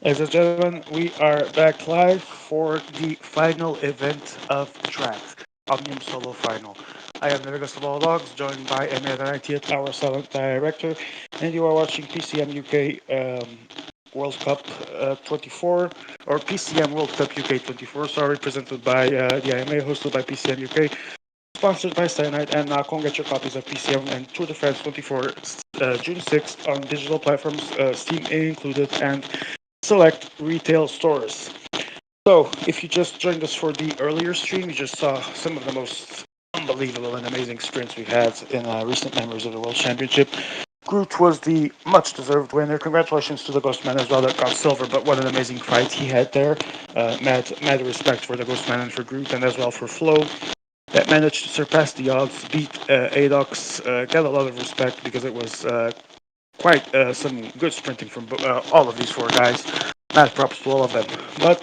Ladies and gentlemen, we are back live for the final event of the track, Omnium Solo Final. I am Navigator of all dogs, joined by Emir the 90th, our silent director, and you are watching PCM UK World Cup 24, or PCM World Cup UK 24, sorry, presented by the IMA, hosted by PCM UK, sponsored by Cyanide, and now come get your copies of PCM and Tour de France 24 June 6th on digital platforms, Steam included, and select retail stores. So, if you just joined us for the earlier stream, you just saw some of the most unbelievable and amazing sprints we've had in recent memories of the World Championship. Groot was the much deserved winner. Congratulations to the Ghostman as well that got silver, but what an amazing fight he had there. Mad respect for the Ghostman and for Groot, and as well for Flo that managed to surpass the odds, beat Adox, get a lot of respect because it was quite some good sprinting from all of these four guys. Mad props to all of them. But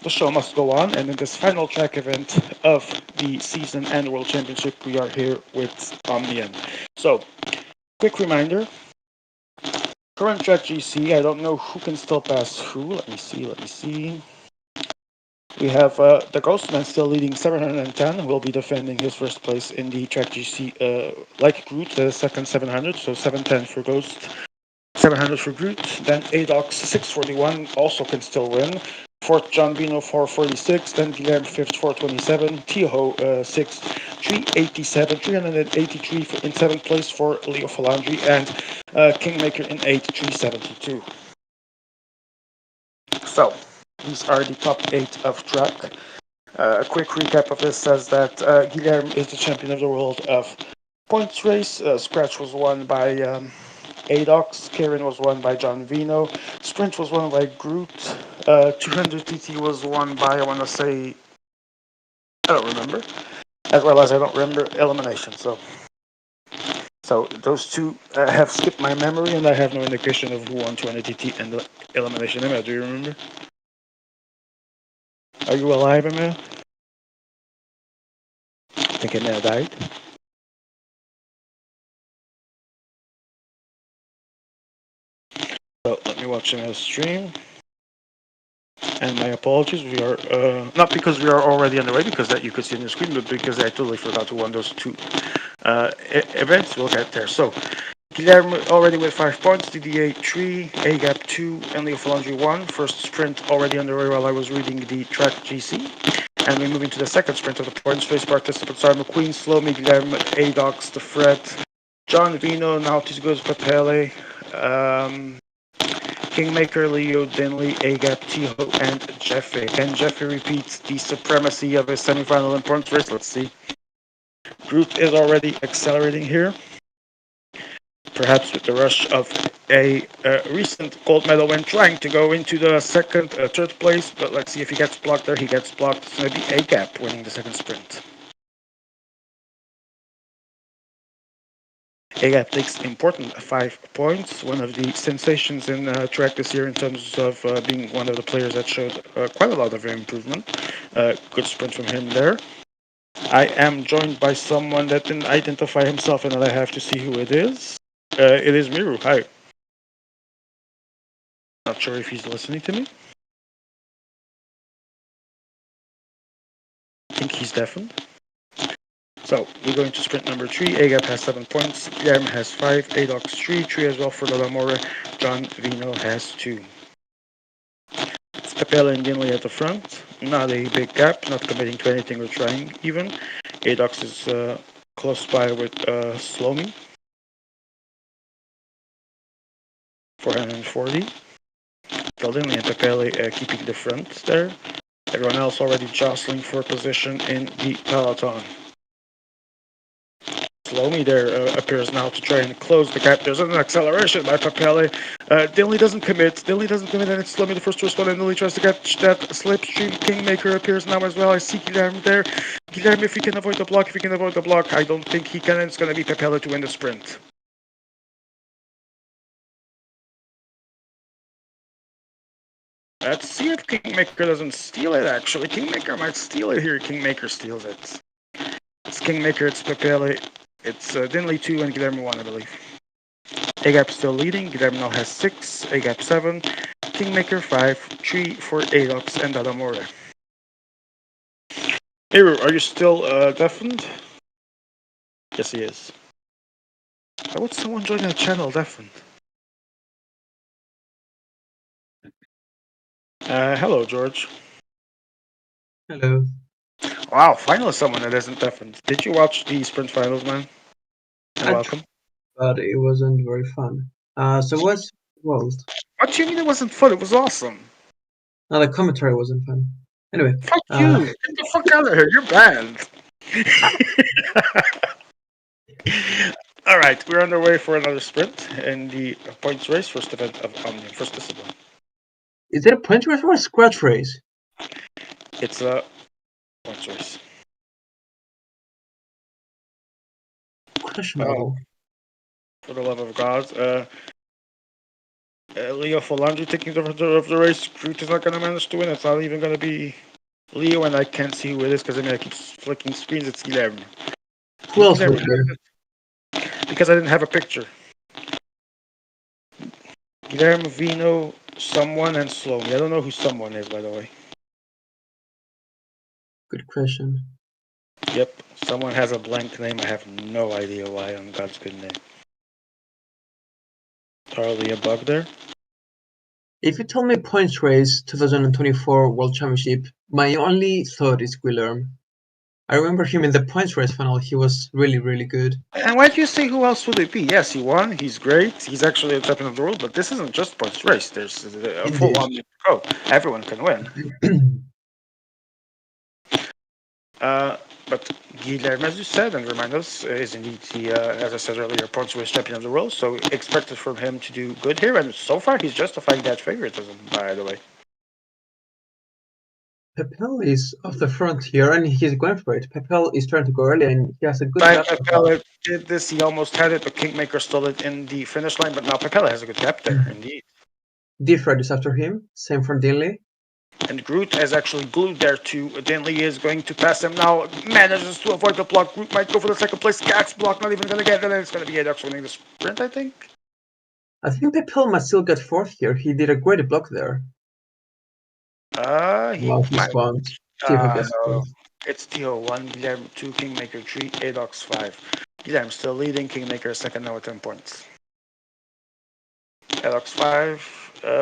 the show must go on, and in this final track event of the season and World Championship, we are here with Omnium. So, quick reminder. Current track GC, I don't know who can still pass who. Let me see. We have the Ghostman still leading 710, will be defending his first place in the track GC like Groot, the second 700, so 710 for Ghost, 700 for Groot. Then Adox 641 also can still win. Fourth John Bino 446, then Guilherme fifth 427, Tioho 6 387, 383 in seventh place for Leo Falandri, and Kingmaker in 8 372. So these are the top 8 of track. A quick recap of this says that Guilherme is the champion of the world of points race. Scratch was won by Adox. Karen was won by John Vino. Sprint was won by Groot. 200 TT was won by, I want to say, I don't remember. As well as I don't remember elimination. So those two have skipped my memory, and I have no indication of who won 200 TT and the elimination. Emma, do you remember? Are you alive, Emma? I think Emma died. So let me watch Emma's stream. And my apologies, we are not because we are already on the way, because that you could see on the screen, but because I totally forgot to won those two events. We'll get there. So Guilherme already with 5 points, DDA 3, A gap 2, and Leo Falandri 1. First sprint already underway while I was reading the track GC. And we move into the second sprint of the points race. Participants are McQueen, Slomy, Guilherme, Adox, The Fred, John Vino, Nautis Goes Papele, Kingmaker, Leo, Dinley, Agap, Tiho, and Jeffy. Can Jeffy repeat the supremacy of his semifinal in points race? Let's see. Groot is already accelerating here. Perhaps with the rush of a recent gold medal when trying to go into the third place. But let's see if he gets blocked there. He gets blocked. It's going to be Agap winning the second sprint. Agap takes important 5 points. One of the sensations in track this year in terms of being one of the players that showed quite a lot of improvement. Good sprint from him there. I am joined by someone that didn't identify himself, and I have to see who it is. It is Miru. Hi. Not sure if he's listening to me. I think he's deafened. So we're going to sprint number 3. Agap has 7 points. Guilherme has 5. Adox 3. 3 as well for Lolamore. John Vino has 2. It's Capella and Dinley at the front. Not a big gap. Not committing to anything or trying even. Adox is close by with Slomy. 440. Dinley and Capella keeping the front there. Everyone else already jostling for position in the peloton. Slomy there appears now to try and close the gap. There's an acceleration by Papele. Dinley doesn't commit. And it's Slomy the first to respond, and Dinley tries to get that slipstream. Kingmaker appears now as well. I see Guilherme there. Guilherme, if he can avoid the block, I don't think he can. It's going to be Papele to win the sprint. Let's see if Kingmaker doesn't steal it, actually. Kingmaker might steal it here. Kingmaker steals it. It's Kingmaker, it's Papele. It's Dinley 2 and Guilherme 1, I believe. Agap still leading. Guilherme now has 6. Agap 7. Kingmaker 5, 3 for Alox and Dalamore. Hero, are you still deafened? Yes, he is. Why would someone join that channel deafened? Hello, George. Hello. Wow, finally someone that isn't deafened. Did you watch the sprint finals, man? And I tried, welcome. but it wasn't very fun. So what's world? What do you mean it wasn't fun? It was awesome. No, the commentary wasn't fun. Anyway, Fuck uh, you! Get the fuck out of here! You're banned. uh, All right, we're underway for another sprint in the points race, first event of Omnium, first discipline. is it a punch race or a scratch race? It's a points race. Oh, Questionable. for the love of God. Leo Folandri taking the race. Groot is not going to manage to win. It's not even going to be Leo, and I can't see who it is because I keep flicking screens. It's Guilherme. Who else Guilherme, was there? because I didn't have a picture. Guilherme, Vino, someone, and Sloan. I don't know who someone is, by the way. Good question. Yep, someone has a blank name. I have no idea why on God's good name. Totally a bug there. If you told me points race 2024 World Championship, my only thought is Guilherme. I remember him in the points race final. He was really, really good. And why do you say who else would it be? Yes, he won. He's great. He's actually a champion of the world. But this isn't just points race. There's a full Indeed. one to go. Everyone can win. Uh, but Guilherme, as you said, and remind us, is indeed the, as I said earlier, points race champion of the world. So expected from him to do good here. And so far, he's justifying that favoritism, by the way. Pepel is off the front here and he's going for it. Pepel is trying to go early and he has a good Time gap as well. Pepele did this. He almost had it, but Kingmaker stole it in the finish line. But now Pepele has a good gap there, indeed. Diffred is after him, same for Dinley. And Groot is actually glued there too. Denley is going to pass him now. Manages to avoid the block. Groot might go for the second place. Gax block, not even going to get it. And it's going to be Adox winning the sprint, I think. I think Pepel might still get fourth here. He did a great block there. He Well, he might. won't. See who gets No. fourth. It's Tio 1, Guilherme 2, Kingmaker 3, Adox 5. Guilherme still leading. Kingmaker second now with 10 points. Adox 5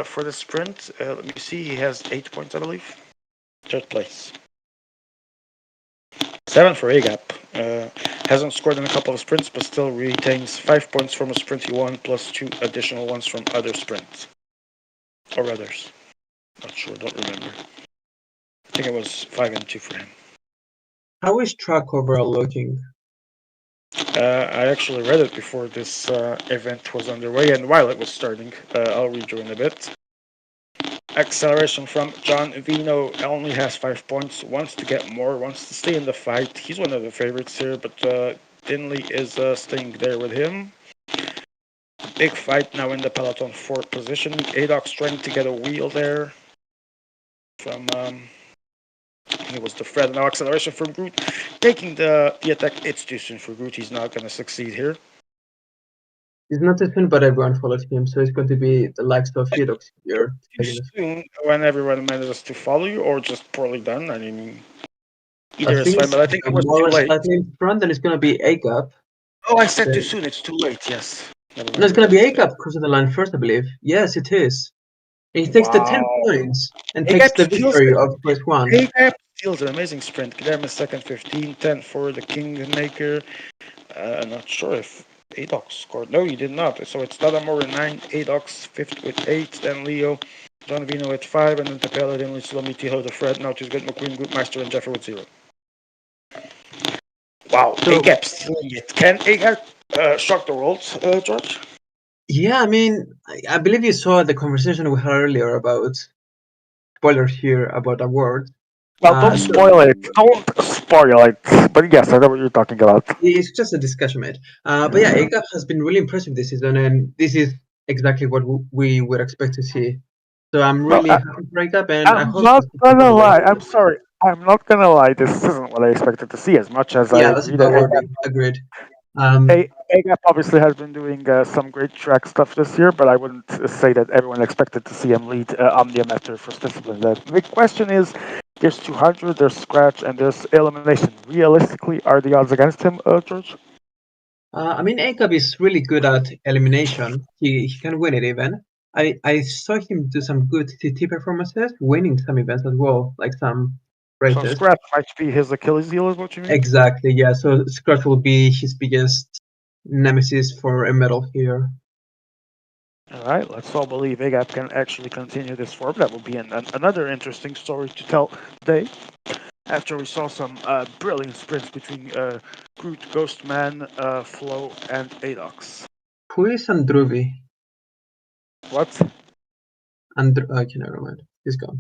for the sprint. Let me see. He has 8 points, I believe. Third place. 7 for Agap. Hasn't scored in a couple of sprints, but still retains 5 points from a sprint he won, plus 2 additional ones from other sprints. Or others. Not sure, don't remember. I think it was 5 and 2 for him. How is track overall looking? I actually read it before this event was underway, and while it was starting, I'll read you in a bit. Acceleration from John Vino only has 5 points, wants to get more, wants to stay in the fight. He's one of the favorites here, but Dinley is staying there with him. Big fight now in the peloton for position. Adox trying to get a wheel there from it was the Fred. Now acceleration from Groot, taking the attack. It's too soon for Groot. He's not going to succeed here. He's not too soon, but everyone followed him, so it's going to be the likes of Fedox here. Too soon when everyone manages to follow you, or just poorly done. I mean, I either is think fine, it's but I think it was too more late. slightly in front, and it's going to be A-Gap. Oh, I said too Then... soon. It's too late. Yes. Never No, mind. it's going to be A-Gap crossing the line first, I believe. Yes, it is. And he takes the 10 Wow. points and takes Agap the steals victory it. of race 1. Agap steals an amazing sprint. Guilherme second, 15, 10 for the Kingmaker. I'm not sure if Adox scored. No, he did not. So it's Tadamore 9, Adox 5th with 8, then Leo, John Vino with 5, and then Tapela, then Slomiti, Tiho, the Fred, now to get McQueen, Groupmaster, and Jeffrey with 0. Wow, So, Agap stealing it. Can Agap shock the world, George? yeah, I mean, I believe you saw the conversation we had earlier about spoilers here about awards. Well, don't So spoil it. Don't spoil it. But yes, I know what you're talking about. it's just a discussion, mate. But yeah, AGAP has been really impressive this season, and this is exactly what we would expect to see. So I'm Well, really happy for AGAP, and I I'm hope not he keeps up gonna the way. lie. I'm sorry. I'm not gonna lie. This isn't what I expected to see as much as I Yeah, that's agree that about wording. Agreed. Um, Hey, AGAP obviously has been doing some great track stuff this year, but I wouldn't say that everyone expected to see him lead Omnium after first discipline. The big question is there's 200, there's Scratch, and there's Elimination. Realistically, are the odds against him, George? I mean, Akab is really good at elimination. He can win it even. I saw him do some good TT performances, winning some events as well, like some So races. Scratch might be his Achilles heel, is what you mean? Exactly, yeah. So Scratch will be his biggest nemesis for a medal here. All right, let's all believe AGAP can actually continue this form. That will be another interesting story to tell today. After we saw some brilliant sprints between Groot, Ghostman, Flo, and Adox. Who is Andruvi? What? Okay, never mind. He's gone.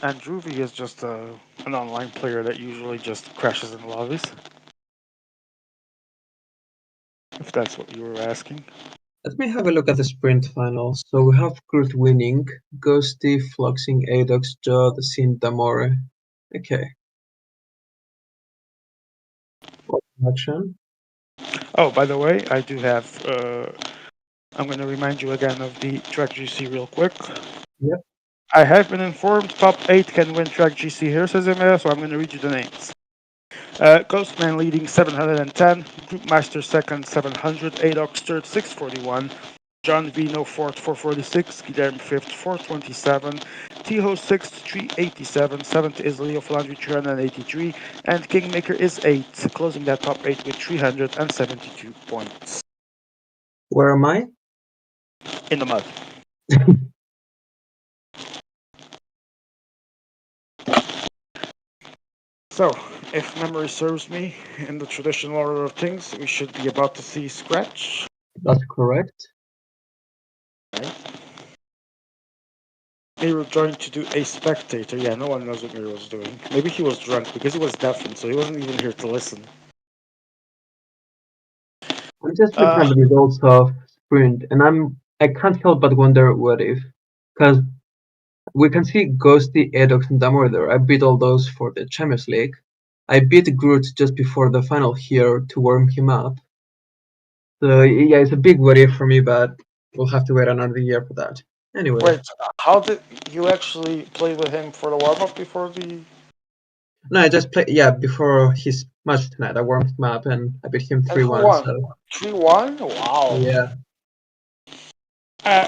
Andruvi is just an online player that usually just crashes in lobbies, if that's what you were asking. Let me have a look at the sprint finals. So we have Groot winning, Ghosty, Fluxing, Adox, Jod, Sin, Damore. Okay. What action? Oh, by the way, I do have. I'm going to remind you again of the track GC real quick. Yep. I have been informed top 8 can win track GC here, says Emea, so I'm going to read you the names. Ghostman leading 710, Groupmaster second 700, Adox third 641, John Vino fourth 446, Guilherme fifth 427, Tiho sixth 387, seventh is Leo Flandry 383, and Kingmaker is 8th, closing that top 8 with 372 points. Where am I? In the mud. So, if memory serves me, in the traditional order of things, we should be about to see Scratch. That's correct. Right? Miro joined to do a spectator. Yeah, no one knows what Miro was doing. Maybe he was drunk because he was deafened, so he wasn't even here to listen. I'm just looking Uh, at the results of sprint, and I can't help but wonder what if, because we can see Ghosty, Edox, and Damore there. I beat all those for the Champions League. I beat Groot just before the final here to warm him up. So yeah, it's a big what if for me, but we'll have to wait another year for that. Anyway, wait, how did you actually play with him for the warm up before the. no, I just played. Yeah, before his match tonight, I warmed him up and I beat him And 3-1. 3-1? So 3-1? Wow. yeah,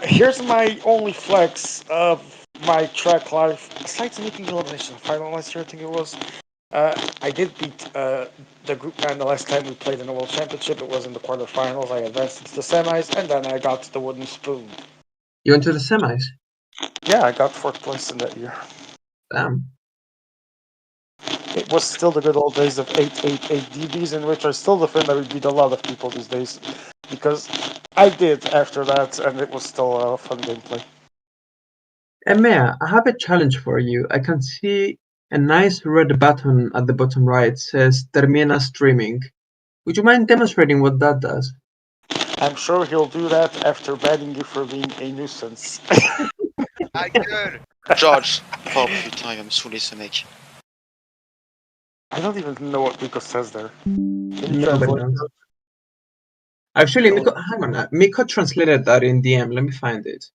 Here's my only flex of my track life. Besides making the elimination final last year, I think it was. I did beat the group man the last time we played in the World Championship. It was in the quarterfinals. I advanced into the semis, and then I got the wooden spoon. you went to the semis. Yeah, I got fourth place in that year. Damn. It was still the good old days of 888 DBs, in which I still defend I would beat a lot of people these days. Because I did after that, and it was still a fun gameplay. Emea, I have a challenge for you. I can see a nice red button at the bottom right says Termina streaming. Would you mind demonstrating what that does? I'm sure he'll do that after banning you for being a nuisance. Ta gueule! George. Oh putain, il va me saouler ce mec. I don't even know what Rico says there. Can you Nobody translate? knows. Actually, Miko, hang on. Miko translated that in DM. Let me find it.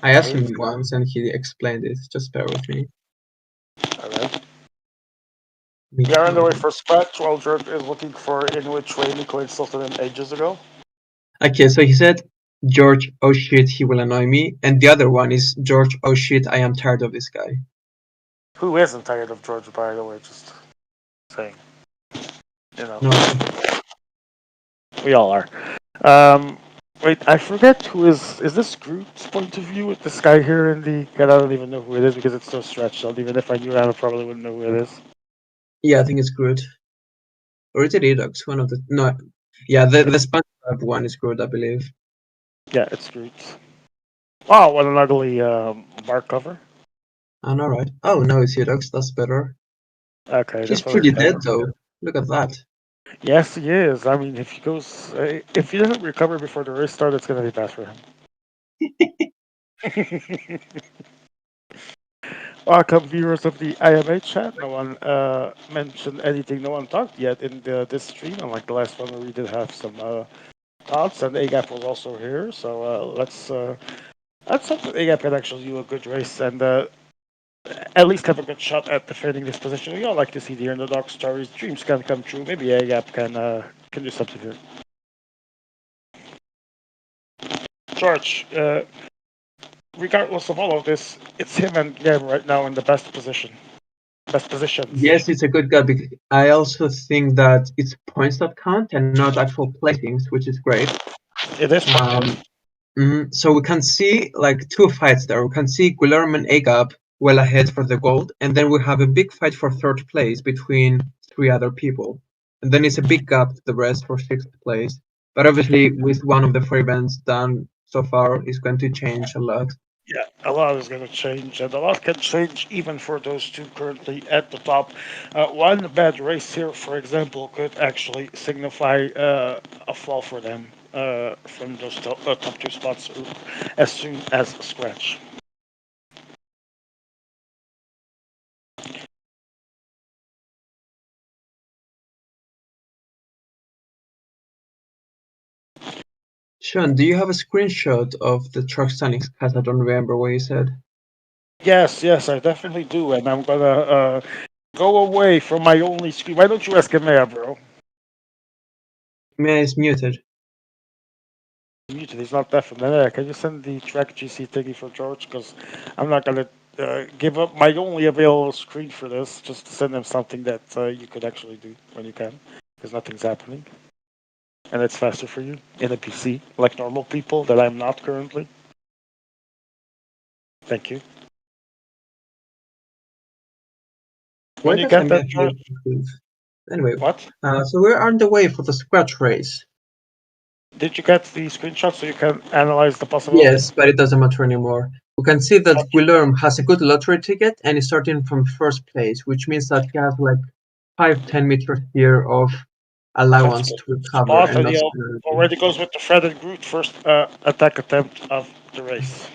I asked him Please? once and he explained it. Just bear with me. Alright. We are on the Miko. way for Scratch while George is looking for in which way Nico insulted him ages ago. Okay, so he said, George, oh shit, he will annoy me. And the other one is, George, oh shit, I am tired of this guy. Who isn't tired of George, by the way? Just saying. You know, No, we all are. Um, wait, I forget who is. Is this Groot's point of view with this guy here in the. God, I don't even know who it is because it's so stretched out. Even if I knew it, I probably wouldn't know who it is. yeah, I think it's Groot. Or is it Edox? One of the. No, yeah, the SpongeBob one is Groot, I believe. Yeah, it's Groot. Oh, what an ugly bar cover. And alright. Oh, no, it's Edox. That's better. Okay, He's this one is pretty better. dead, though. Look at that. Yes, he is. I mean, if he goes, if he doesn't recover before the race starts, it's gonna be bad for him. welcome viewers of the IMA chat. No one mentioned anything. No one talked yet in this stream. Unlike the last one, where we did have some thoughts, and Agap was also here. So let's hope that Agap can actually do a good race and at least have a good shot at defending this position. We all like to see the underdog stories. Dreams can come true. Maybe Agap can do something here. George, regardless of all of this, it's him and Guillermo right now in the best position, best positions. Yes, it's a good guy. I also think that it's points that count and not actual placings, which is great. It is point Um, count. So we can see like two fights there. We can see Guillermo and Agap well ahead for the gold, and then we have a big fight for third place between three other people. And then it's a big gap to the rest for sixth place. But obviously, with one of the four events done so far, it's going to change a lot. Yeah, a lot is going to change, and a lot can change even for those two currently at the top. One bad race here, for example, could actually signify a fall for them from those top two spots as soon as a scratch. Sean, do you have a screenshot of the truck standings? Because I don't remember what you said. Yes, yes, I definitely do, and I'm gonna go away from my only screen. Why don't you ask Emea, bro? Mia is muted. Muted. He's not deaf. Emea, can you send the track GC thingy for George? Because I'm not gonna give up my only available screen for this. Just to send him something that you could actually do when you can, because nothing's happening, and it's faster for you in a PC, like normal people that I'm not currently. Thank you. Why When you does get Mia that, have George. to Anyway, What? so we're on the way for the scratch race. Did you get the screenshot so you can analyze the Yes, possibilities? but it doesn't matter anymore. We can see that Okay, Guillermo has a good lottery ticket and is starting from first place, which means that he has like 5-10 meters here of that's a allowance good to recover spot, and and not he penalty. already goes with the threaded Groot first attack attempt of the race.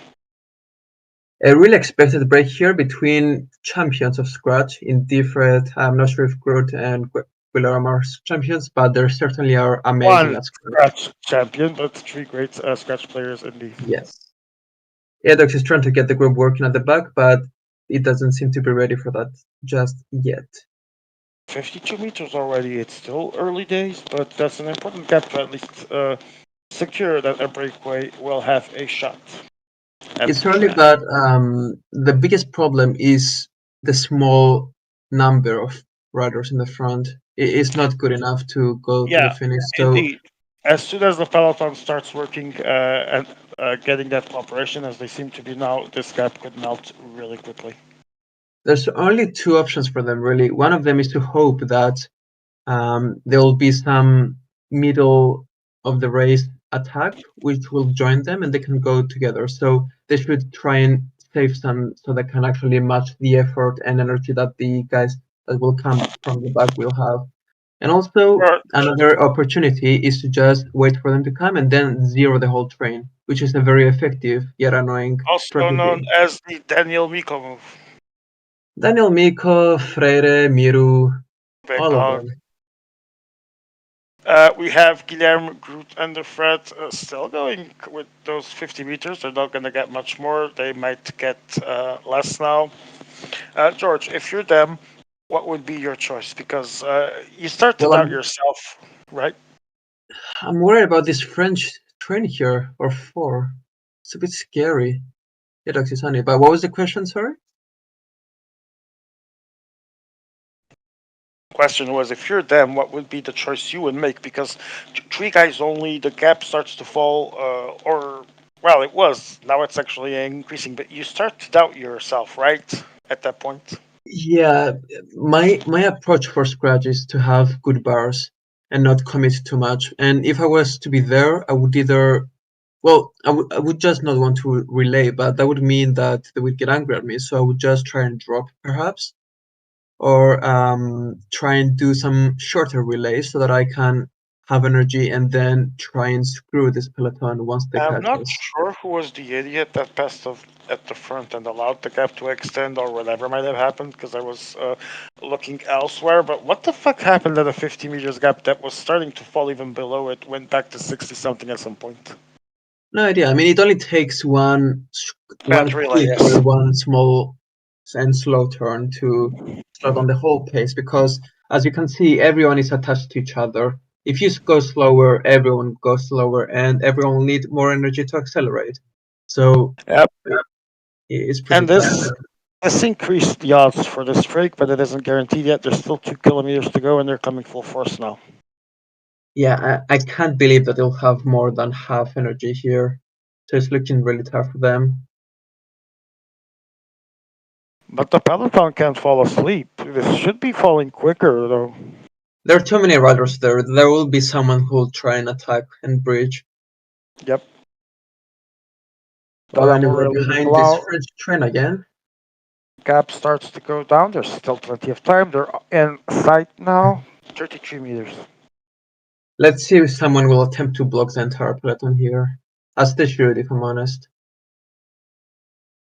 A really expected break here between champions of Scratch in different. I'm not sure if Groot and Guillermo are champions, but they certainly are amazing One at Scratch. scratch champion, but three great scratch players indeed. Yes. Edox is trying to get the group working at the back, but it doesn't seem to be ready for that just yet. 52 meters already. It's still early days, but that's an important gap to at least secure that a breakaway will have a shot at It's the early, track. but the biggest problem is the small number of riders in the front. It is not good enough to go to the Yeah, finish. So indeed. As soon as the peloton starts working and getting that cooperation, as they seem to be now, this gap could melt really quickly. there's only two options for them, really. One of them is to hope that there will be some middle of the race attack which will join them and they can go together. So they should try and save some so they can actually match the effort and energy that the guys that will come from the back will have. And also Or another opportunity is to just wait for them to come and then zero the whole train, which is a very effective yet annoying also known strategy. as the Daniel Miko move. Daniel Miko, Freire, Miru, Big all of dog. them. We have Guilherme Groot and the Fred still going with those 50 meters. They're not going to get much more. They might get less now. George, if you're them, what would be your choice? Because you start to Well, doubt yourself, right? I'm worried about this French train here, or four. It's a bit scary. Yeah, Oxysani. But what was the question, sorry? Question was, if you're them, what would be the choice you would make? Because three guys only, the gap starts to fall, or well, it was. Now it's actually increasing, but you start to doubt yourself, right? At that point. Yeah, my approach for Scratch is to have good bars and not commit too much. And if I was to be there, I would either, well, I would just not want to relay, but that would mean that they would get angry at me. So I would just try and drop, perhaps, or try and do some shorter relays so that I can have energy, and then try and screw this peloton once they I'm catch not us. sure who was the idiot that passed at the front and allowed the gap to extend or whatever might have happened because I was looking elsewhere. But what the fuck happened at a 50 meters gap that was starting to fall even below it, went back to 60 something at some point? No idea. I mean, it only takes one Bad relay, kick or yes. one small and slow turn to start on the whole pace because, as you can see, everyone is attached to each other. If you go slower, everyone goes slower, and everyone will need more energy to accelerate. So Yep. it's pretty And tough. this increased the odds for this streak, but it isn't guaranteed yet. There's still 2 kilometers to go, and they're coming full force now. Yeah, I can't believe that they'll have more than half energy here. So it's looking really tough for them. But the peloton can't fall asleep. This should be falling quicker, though. There are too many riders there. There will be someone who will try and attack and bridge. Yep. Oh, But and we're we're leaving behind this now. French train again. Gap starts to go down. There's still plenty of time. They're in sight now. 33 meters. Let's see if someone will attempt to block the entire peloton here. As they should, if I'm honest.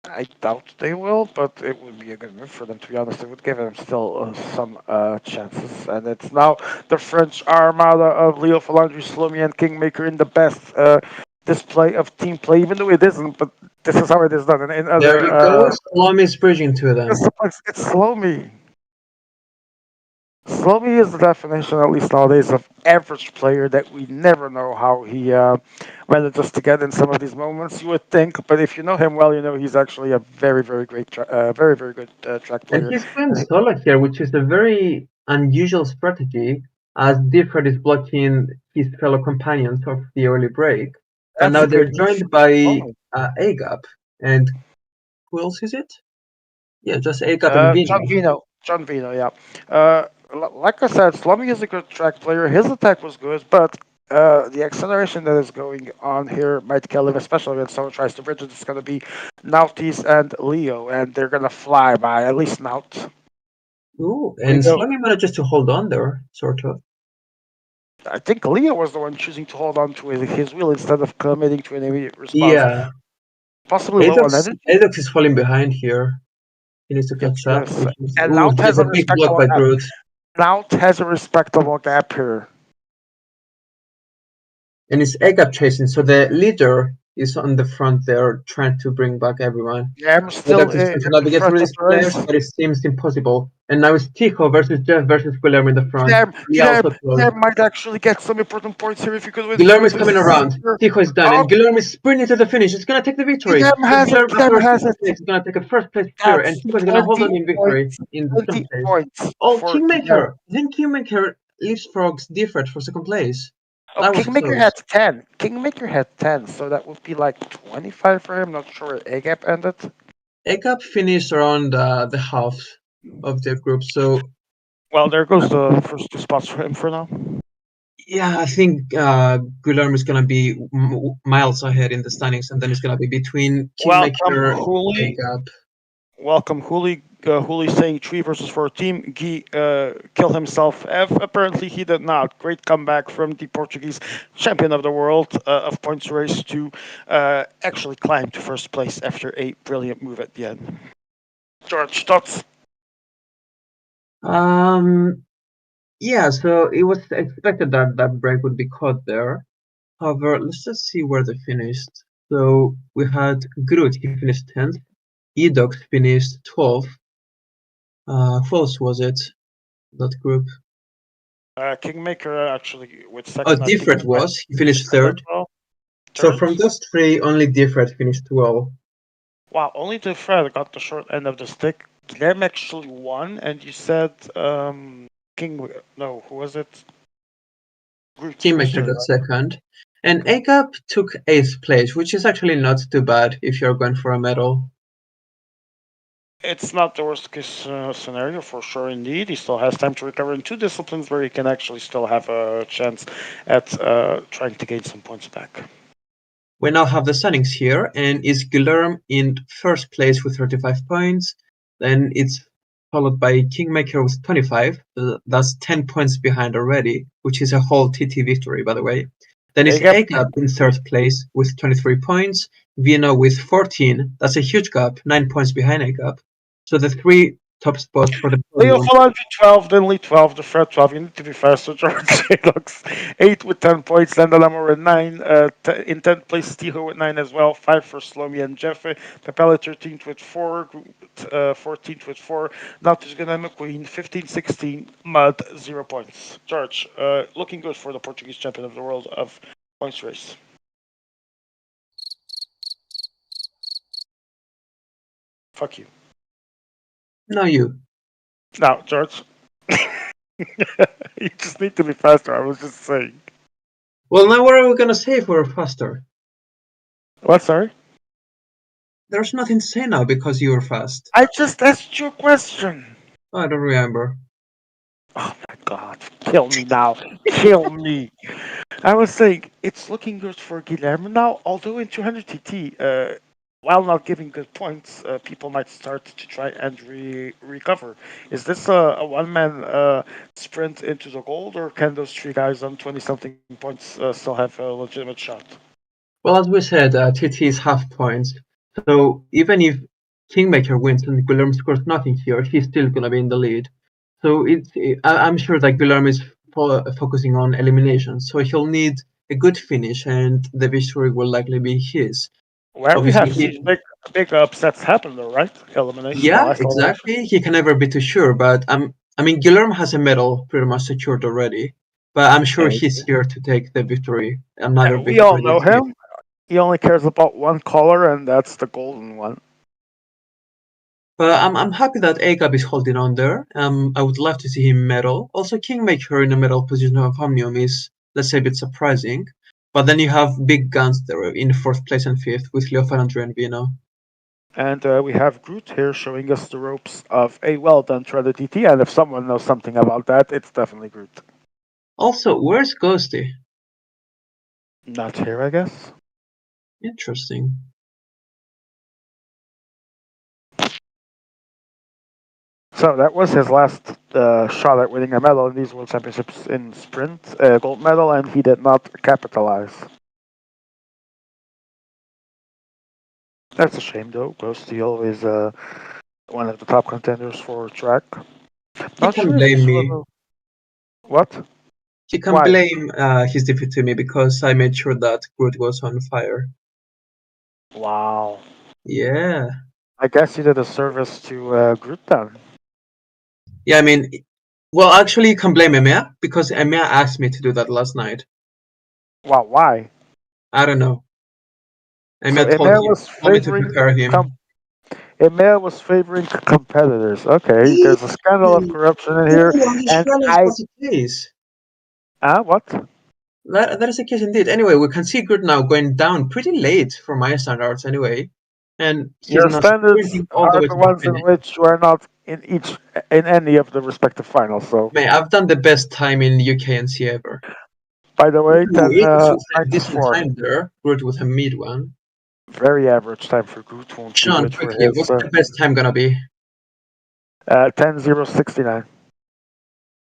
I doubt they will, but it would be a good move for them, to be honest. It would give them still some chances. And it's now the French armada of Leo Falandri, Slomi, and Kingmaker in the best display of team play, even though it isn't, but this is how it is done. And in There other you go. Slom is bridging to them. disciplines, it's Slomi. Slomi is the definition, at least nowadays, of average player that we never know how he manages to get in some of these moments. You would think, but if you know him well, you know he's actually a very, very great, very, very good track And player. he's going solo here, which is a very unusual strategy, as Difford is blocking his fellow companions of the early break. But That's now a they're good move joined for by Slomi. Agap. And who else is it? Yeah, just Agap and John Vino. Vino. John Vino, yeah. Like I said, Slummy is a good track player. His attack was good, but the acceleration that is going on here might kill him, especially when someone tries to bridge it. It's going to be Nautis and Leo, and they're going to fly by, at least Naut. Ooh, and Leo, Slummy manages to hold on there, sort of. I think Leo was the one choosing to hold on to his wheel instead of committing to an immediate response. Yeah, Possibly low on Adox, energy. Adox is falling behind here. He needs to catch up. Yes, and Ooh, Naut there's has a a big block respectable by gap. Groot. Naut has a respectable gap here. And it's Agap chasing, so the leader is on the front there trying to bring back everyone. Yeah, I'm still Agap is in trying to the navigate front through of these the players, race. but it seems impossible. And now it's Tico versus Jeff versus Guillermo in the front. He also close. Guilherme might actually get some important points here if you could win Guillermo through is this. coming around. Tico is done, Oh, and Guillermo is sprinting to the finish. It's gonna take the victory. Guilherme But has it. Guillermo, after Guilherme a has second it. place, is gonna take a first place here, and That's Tico is gonna hold 20 on in victory points. in the second 20 place. points Oh, for Guilherme. Kingmaker! Then Kingmaker leapfrogs Difford for second place. Oh, That was Kingmaker close. had 10. Kingmaker had 10, so that would be like 25 for him. Not sure where A gap ended. Agap finished around the half of the group, so Well, there goes the first two spots for him for now. yeah, I think Guillermo is gonna be miles ahead in the standings, and then it's gonna be between Welcome, Kingmaker, Hooli. Agap. Welcome, Hooli. Hooli saying 3 versus 4 team. Guy killed himself. Apparently, he did not. Great comeback from the Portuguese champion of the world of points race to actually climb to first place after a brilliant move at the end. George, thoughts? Um, yeah, so it was expected that that break would be caught there. However, let's just see where they finished. So we had Groot, he finished 10th. Edox finished 12th. Who else was it? That group. Kingmaker actually with Oh, second, I think, Diffred was. He finished as third. well. So Third? from those three, only Diffred finished well. Wow, only the Fred got the short end of the stick. Guilherme actually won, and you said King. No, who was it? Groot was Kingmaker third, got right? second. And Agap took 8th place, which is actually not too bad if you're going for a medal. It's not the worst case scenario for sure. Indeed, he still has time to recover in two disciplines where he can actually still have a chance at trying to gain some points back. We now have the standings here, and it's Guillermo in first place with 35 points. Then it's followed by Kingmaker with 25. That's 10 points behind already, which is a whole TT victory, by the way. Then is Big up. AGAP in third place with 23 points. Vino with 14. That's a huge gap, 9 points behind AGAP. So the three top spots for the Leo podium. Solange 12, then Lee 12, the Fred 12. You need to be faster. George Lux 8 with 10 points. Then the Lamar with 9. In 10th place, Stiho with 9 as well. 5 for Slomy and Jeffe. Papella 13th with 4. 14th with 4. Nautis Gana McQueen 15, 16. Mud 0 points. George, looking good for the Portuguese champion of the world of points race. Fuck you. No, you. Now, George. You just need to be faster. I was just saying. Well, now what are we gonna say if we're faster? What? Sorry? There's nothing to say now because you were fast. I just asked you a question. I don't remember. Oh my god. Kill me now. Kill me. I was saying, it's looking good for Guilherme now, although in 200 TT, while not giving good points, people might start to try and recover. Is this a one-man sprint into the gold, or can those three guys on 20-something points still have a legitimate shot? Well, as we said, TT is half points. So even if Kingmaker wins and Guilherme scores nothing here, he's still gonna be in the lead. So I'm sure that Guilherme is focusing on elimination. So he'll need a good finish, and the victory will likely be his. Where we Obviously, have seen big upsets happen, though, right? Elimination or yeah, isolation. exactly. He can never be too sure, but I mean, Guilherme has a medal pretty much secured already. But I'm sure he's here to take the victory, another We all victory know this year. him. He only cares about one color, and that's the golden one. But I'm happy that AGAP is holding on there. I would love to see him medal. Also, Kingmaker in the medal position of Omnium is, let's say, a bit surprising. But then you have big guns there in fourth place and fifth with Leofan, Andre, and Vino. And we have Groot here showing us the ropes of a well-done threaded TT, and if someone knows something about that, it's definitely Groot. Also, where's Ghosty? Not here, I guess. Interesting. So that was his last shot at winning a medal in these World Championships in sprint, gold medal, and he did not capitalize. That's a shame, though. Ghosty always one of the top contenders for track. He Not can sure if blame this me. was what? He can Why? blame his defeat to me because I made sure that Groot was on fire. Wow. Yeah. I guess you did a service to Groot then. Yeah, I mean, well, actually, you can blame Emea because Emea asked me to do that last night. Wow, why? I don't know. So Emea Emir was told me to favoring prepare him. Emir was favoring competitors. Okay, there's a scandal of corruption in here, Oh, I'm just and realized that's the case. What? That is the case indeed. Anyway, we can see Groot now going down pretty late for my standards anyway. And he's Your now standards sprinting all the are way the to the ones in finish. which you are not in any of the respective finals. So, Man, I've done the best time in UKNC ever. by the way, Ooh, 10 it's a decent 94. time there. Groot with a mid one. Very average time for Groot. Won't be Sean, good for quickly, his what's the best time gonna be? 10:069.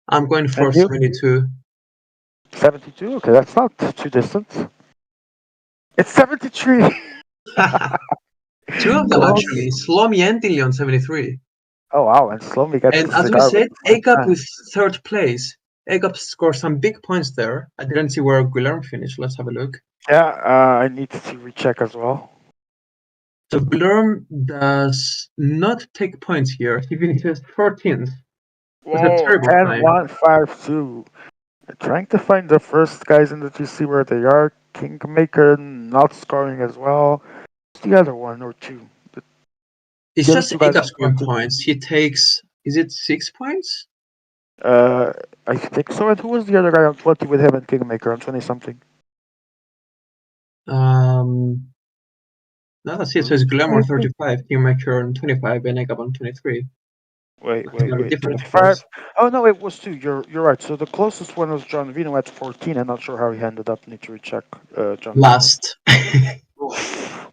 I'm going for And you? 72. 72. Okay, that's not too distant. It's 73. Two of them Close. actually. Slomi and Dilly on 73. Oh wow! And Slomi gets And the as we cigar with said, the first AGAP time. with third place. AGAP scored some big points there. I didn't see where Guilherme finished. Let's have a look. Yeah, I need to recheck as well. So Guilherme does not take points here. He finishes 14th. With a Whoa, terrible 10, time. 1, 5, 2. Trying to find the first guys in the GC where they are. Kingmaker not scoring as well. Who's the other one or two? It's The other just two guys AGAP on scoring 20. points. He takes, is it 6 points? I think so. And who was the other guy on 20 with him and Kingmaker on 20 something? No, that's it. So it's Guilherme on Maybe? 35, Kingmaker on 25, and AGAP on 23. Wait, That's wait, very wait. different, of 25? course. Oh, no, it was two. You're right. So the closest one was John Vino at 14. I'm not sure how he ended up. Need to recheck John Vino. Last. Oof.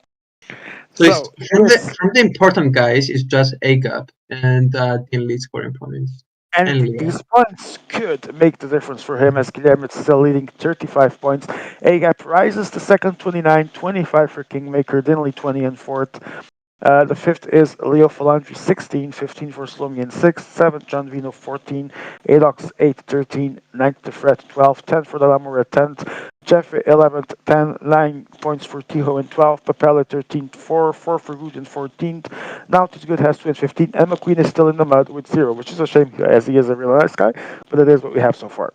So it's So here's from the important guys, it's just Agap and Dinley scoring points. and And Leah. these points could make the difference for him as Guillermo is still leading 35 points. Agap rises to second, 29, 25 for Kingmaker, Dinley 20 and fourth. The fifth is Leo Falandri, 16, 15 for Slomian, 6th, 7th, John Vino, 14, Adox, 8, 13, 9th, the Fred, 12, 10th for the Lamour, 10th, Jeff, 11th, 10, 9 points for Tiho, and 12, Papella, 13th, 4 for Good, and 14th. Now Too Good has 2 and 15, and McQueen is still in the mud with 0, which is a shame as he is a really nice guy, but it is what we have so far.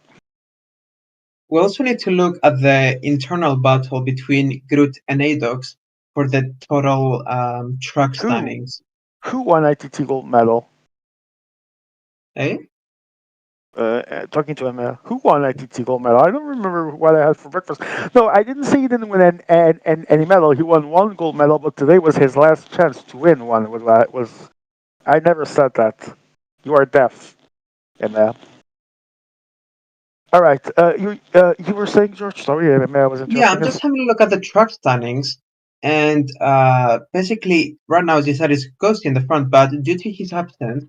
We also need to look at the internal battle between Groot and Adox for the total truck Who, standings. who won ITT gold medal? Eh? Talking to him, who won ITT gold medal? I don't remember what I had for breakfast. No, I didn't say he didn't win any medal. He won one gold medal, but today was his last chance to win one. Was I never said that. You are deaf, Emma. All right. You were saying, George. Sorry, Emma, I was Yeah, interrupting I'm us. just having a look at the truck standings. And basically, right now, Zizar is Ghost in the front, but due to his absence,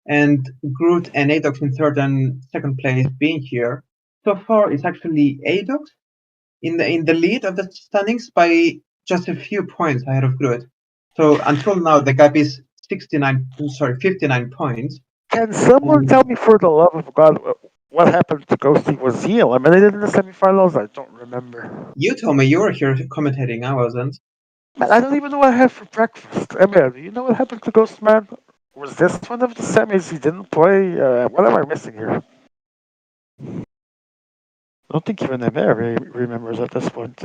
and Groot and Adox in third and second place being here, so far it's actually Adox in the lead of the standings by just a few points ahead of Groot. So until now, the gap is 59 points. Can someone And tell me, for the love of God, what happened to Ghosty? Was he eliminated in the semifinals? I don't remember. you told me you were here commentating, I wasn't. Man, I don't even know what I had for breakfast. Emma, do you know what happened to Ghost Man? Was this one of the semis he didn't play? What am I missing here? I don't think even Emma remembers at this point.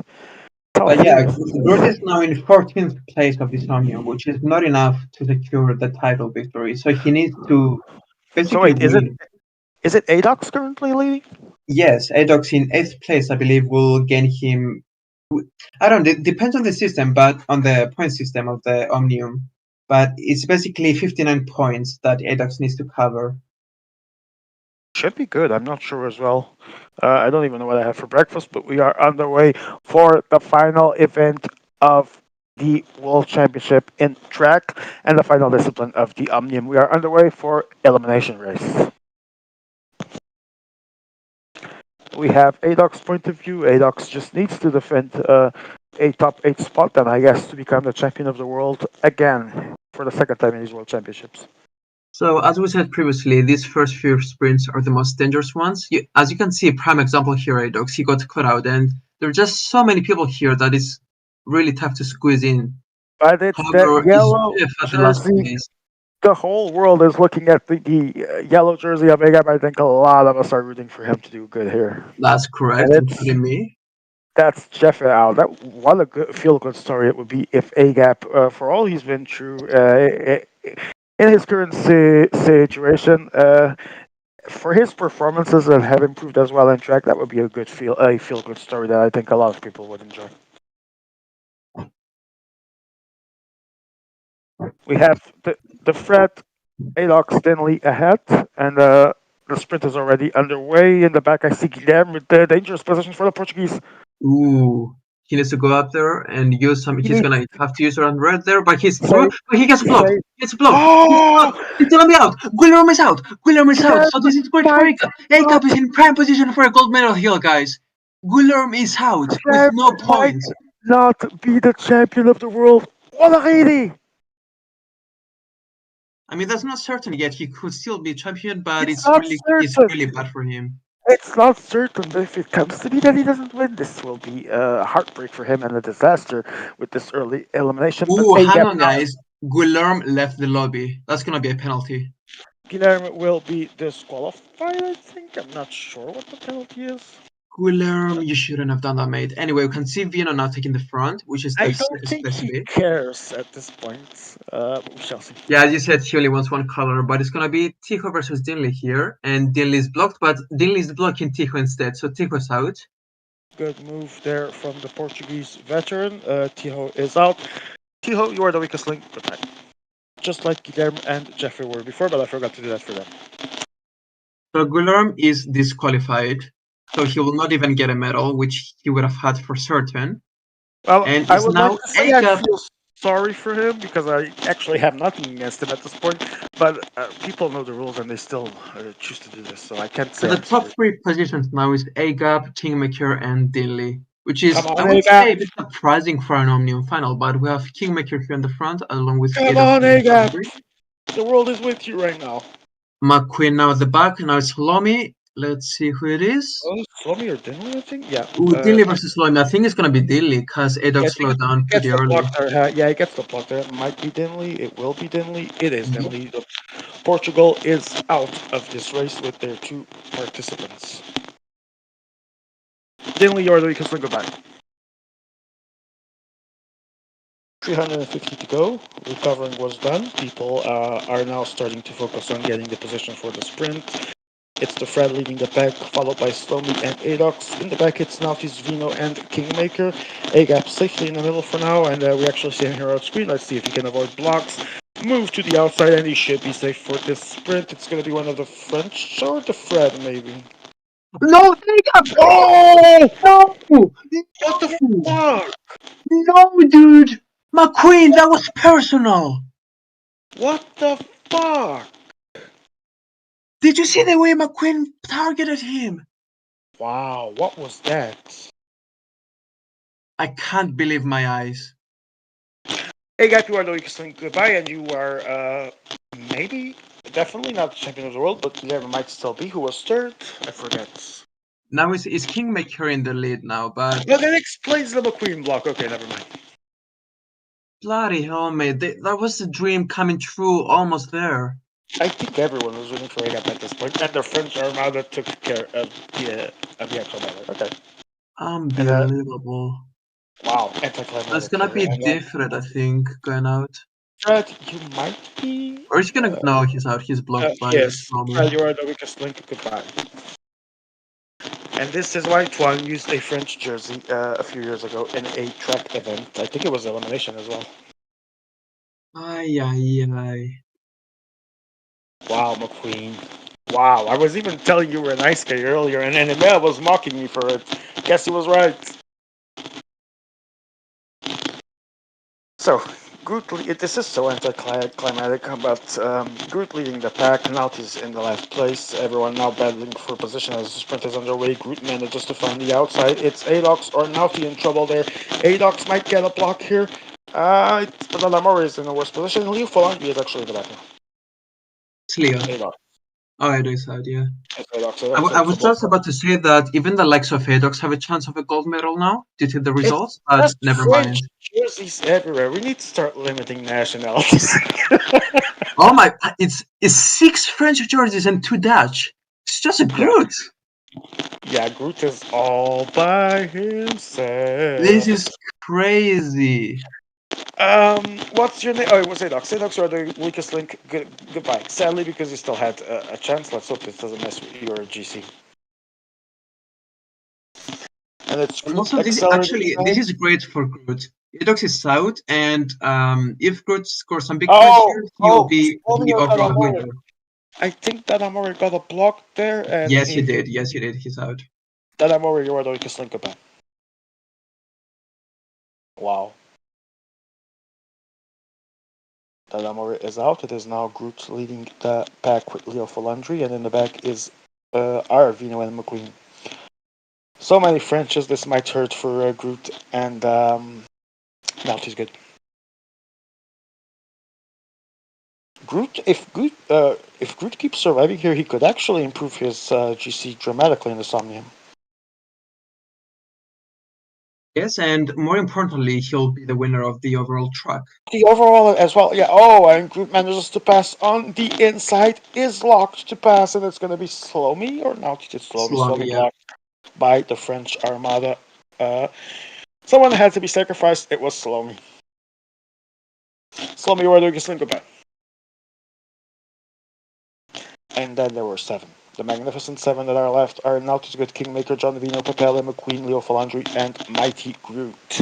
How But yeah, famous is Groot this? is now in 14th place of this Omnium, which is not enough to secure the title victory. So he needs to So basically wait, win. is it Adox currently leading? Yes, Adox in 8th place, I believe, will gain him. I don't know, it depends on the system, but on the point system of the Omnium. But it's basically 59 points that Adox needs to cover. Should be good. I'm not sure as well. I don't even know what I had for breakfast, but we are underway for the final event of the World Championship in track and the final discipline of the Omnium. We are underway for elimination race. We have Adox point of view. Adox just needs to defend a top 8 spot, and I guess to become the champion of the world again for the second time in these World Championships. So as we said previously, these first few sprints are the most dangerous ones. As you can see, prime example here, Adox, he got caught out, and there are just so many people here that it's really tough to squeeze in. But it's that However, it's yellow Jeff at the last jersey. place. The whole world is looking at the yellow jersey of Agab. I think a lot of us are rooting for him to do good here. That's And correct, it's including me. that's Jeff out. That what a good feel good story it would be if Agap, for all he's been through in his current situation, for his performances and have improved as well in track, that would be a feel good story that I think a lot of people would enjoy. We have the Fred Alox Stanley ahead, and the sprint is already underway. In the back, I see Guilherme with the dangerous position for the Portuguese. Ooh, he needs to go up there and use some. He He's needs gonna have to use around red there, but he's through. say But he gets blocked. say. He gets blocked. He's blocked. Oh, He's gonna be out. Guillermo is out. Guillermo is out. Guilherme So this is great for might Acap. not. Acap is in prime position for a gold medal here, guys. Guillermo is out with Guilherme no might points. not be the champion of the world. What a lady! I mean, that's not certain yet. He could still be champion, but It's not it's certain. really bad for him. It's not certain, but if it comes to be that he doesn't win, this will be a heartbreak for him and a disaster with this early elimination. But Ooh, hang Agap on, guys. Guillermo left the lobby. That's gonna be a penalty. Guilherme will be disqualified, I think. I'm not sure what the penalty is. Guillermo, you shouldn't have done that, mate. Anyway, we can see Vino now taking the front, which is I a don't safe think place to he be. cares at this point. But we shall see. Yeah, as you said, he only wants one color, but it's gonna be Tijo versus Dinley here, and Dinley's blocked, but Dinley's blocking Tijo instead, so Tijo's out. Good move there from the Portuguese veteran. Tiho is out. Tiho, you are the weakest link. Good night. Just like Guilherme and Jeffrey were before, but I forgot to do that for them. So Guillermo is disqualified, so he will not even get a medal, which he would have had for certain. Well, And I it's would like now to say I Acap. feel sorry for him because I actually have nothing against him at this point. But people know the rules and they still choose to do this, so I can't So say the I'm top sorry. three positions now is Agap, Kingmaker, and Dinley, which Come is, I on, would Agap! say, a bit surprising for an Omnium final, but we have Kingmaker here in the front, along with Come Adox on, and Agap! Foundry. The world is with you right now. McQueen now at the back, now it's Lomi. Let's see who it is. Oh, Slomy or Dinley, I think. Yeah. Ooh, Dinley versus Lomi. I think it's gonna be Dinley, because Yeah, Adox I think slowed down it gets pretty the block early. there. Yeah, it gets the block there. It might be Dinley. It will be Dinley. It is Mhm. Dinley. Portugal is out of this race with their two participants. Dinley, you're the weakest link. Goodbye. 350 to go. Recovering was done. People are now starting to focus on getting the position for the sprint. It's the Fred leading the pack, followed by Slomy and Adox. In the back, it's Naughty's Vino and Kingmaker. A-Gap safely in the middle for now, and we actually see him here on screen. Let's see if he can avoid blocks. Move to the outside, and he should be safe for this sprint. It's going to be one of the French or the Fred, maybe. No, Agap! Oh! No! What the No! fuck? No, dude! McQueen, that was personal! What the fuck? Did you see the way McQueen targeted him? Wow, what was that? I can't believe my eyes. Hey, guys, you are the weakest link. Goodbye, and you are maybe, definitely not champion of the world, but there might still be. Who was third? I forget. Now is Kingmaker in the lead now, but Well, that explains the McQueen block. Okay, never mind. bloody hell, mate, that was the dream coming true, almost there. I think everyone was rooting for AGAP at this point, and the French Armada took care of the actual matter. Okay, and Unbelievable. wow, That's anticlimactic gonna here. be And different, I think, going out. Fred, you might be. Or is he gonna? No, he's out. He's blocked by Yes, Romy. Fred, you are the weakest link. Goodbye. And this is why Tuan used a French jersey a few years ago in a track event. I think it was elimination as well. Ay, ay, ay. Wow, McQueen. Wow, I was even telling you were a nice guy earlier, and Emil was mocking me for it. Guess he was right. So, this is so anticlimactic, but Groot leading the pack, Naughty's in the last place, everyone now battling for position as the sprint is underway. Groot manages to find the outside. It's Adox or Naughty in trouble there. Adox might get a block here. But Lamore is in the worst position. Leo Falangi is actually the back now. It's Leo. Adox. Oh, it is out, yeah. It's Adox. I was just about to say that even the likes of Adox have a chance of a gold medal now due to the It's results, but just never French mind. jerseys everywhere. We need to start limiting nationalities. Oh my! It's 6 French jerseys and 2 Dutch. It's just a Yeah. Groot. Yeah, Groot is all by This himself. is crazy. What's your name? Oh, it was Adox. Adox are the weakest link. Goodbye. Sadly, because you still had a chance. Let's hope this doesn't mess with your GC. And it's And Groot also, accelerating this time. is great for Groot. Adox is out, and if Groot scores some big points Oh, here, he will oh, be the Romeo overall Talamore. winner. I think Talamore got a block there, and Yes, he if did. Yes, he did. He's out. Talamore, you are the weakest link. Goodbye. Wow. Talamore is out. It is now Groot leading the pack with Leo Falandri, and in the back is Arvino and McQueen. So many Frenches, this might hurt for Groot, and now he's good. If Groot keeps surviving here, he could actually improve his GC dramatically in the Omnium. Yes, and more importantly, he'll be the winner of the overall track. The overall as well, yeah. Oh, and Groot manages to pass on the inside, is locked to pass, and it's going to be Slomy, or now it's Slomy. Slowly, Slomy yeah. blocked by the French Armada. Uh, Someone had to be sacrificed. It was Slomy. Slomy, where do you link about? And then there were 7. The magnificent 7 that are left are Naughty's Good Kingmaker, John Vino, Papella, McQueen, Leo Falandri, and Mighty Groot.